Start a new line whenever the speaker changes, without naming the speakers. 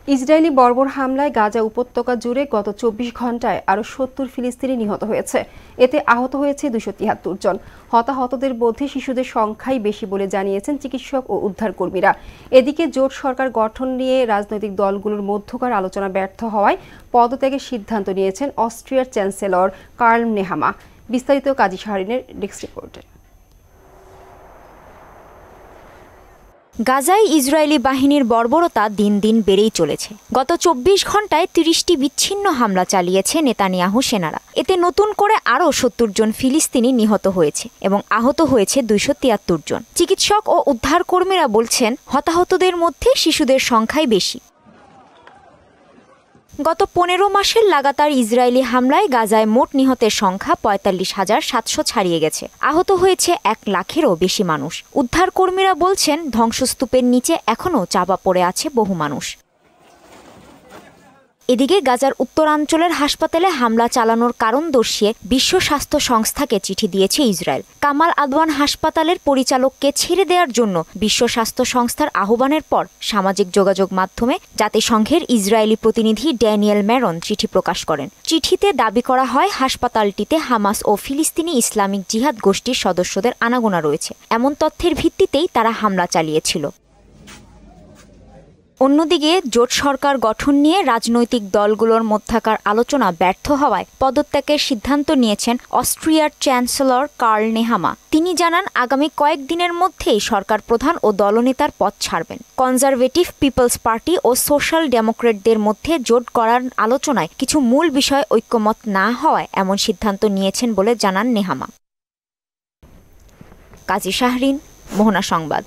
Israeli বর্বর হামলায় গাজা উপত্যকা জুড়ে গত ২৪ ঘন্টায় আরও ৭০ ফিলিস্তিনি নিহত হয়েছে। এতে আহত হয়েছে ২৭৩ জন। হতাহতদের মধ্যে শিশুদের সংখ্যাই বেশি বলে জানিয়েছেন চিকিৎসক ও উদ্ধারকর্মীরা। এদিকে জোট সরকার গঠন নিয়ে রাজনৈতিক দলগুলোর মধ্যকার আলোচনা ব্যর্থ হওয়ায় পদত্যাগের সিদ্ধান্ত নিয়েছেন অস্ট্রিয়ার চ্যান্সেলর কার্ল নেহামা। বিস্তারিত কাজী শাহরিনের ডেস্ক রিপোর্টে।
গাজায় ইসরায়েলি বাহিনীর বর্বরতা দিন দিন বেড়েই চলেছে। গত ২৪ ঘন্টায় ৩০টি বিচ্ছিন্ন হামলা চালিয়েছে নেতানিয়াহু সেনারা। এতে নতুন করে আরও ৭০ জন ফিলিস্তিনি নিহত হয়েছে এবং আহত হয়েছে ২৭৩ জন। চিকিৎসক ও উদ্ধারকর্মীরা বলছেন, হতাহতদের মধ্যে শিশুদের সংখ্যাই বেশি। গত ১৫ মাসের লাগাতার ইসরায়েলি হামলায় গাজায় মোট নিহতের সংখ্যা ৪৫,৭০০ ছাড়িয়ে গেছে। আহত হয়েছে ১ লাখেরও বেশি মানুষ। উদ্ধারকর্মীরা বলছেন, ধ্বংসস্তূপের নিচে এখনও চাপা পড়ে আছে বহু মানুষ। এদিকে গাজার উত্তরাঞ্চলের হাসপাতালে হামলা চালানোর কারণ দর্শিয়ে বিশ্ব স্বাস্থ্য সংস্থাকে চিঠি দিয়েছে ইসরায়েল। কামাল আদওয়ান হাসপাতালের পরিচালককে ছেড়ে দেওয়ার জন্য বিশ্ব স্বাস্থ্য সংস্থার আহ্বানের পর সামাজিক যোগাযোগ মাধ্যমে জাতিসংঘের ইসরায়েলি প্রতিনিধি ড্যানিয়েল ম্যারন চিঠি প্রকাশ করেন। চিঠিতে দাবি করা হয়, হাসপাতালটিতে হামাস ও ফিলিস্তিনি ইসলামিক জিহাদ গোষ্ঠীর সদস্যদের আনাগোনা রয়েছে। এমন তথ্যের ভিত্তিতেই তারা হামলা চালিয়েছিল। অন্যদিকে জোট সরকার গঠন নিয়ে রাজনৈতিক দলগুলোর মধ্যকার আলোচনা ব্যর্থ হওয়ায় পদত্যাগের সিদ্ধান্ত নিয়েছেন অস্ট্রিয়ার চ্যান্সেলর কার্ল নেহামা। তিনি জানান, আগামী কয়েকদিনের মধ্যেই সরকার প্রধান ও দলনেতার পদ ছাড়বেন। কনজারভেটিভ পিপলস পার্টি ও সোশ্যাল ডেমোক্রেটদের মধ্যে জোট করার আলোচনায় কিছু মূল বিষয়ে ঐক্যমত না হওয়ায় এমন সিদ্ধান্ত নিয়েছেন বলে জানান নেহামা। কাজী শাহরিন, মোহনা সংবাদ।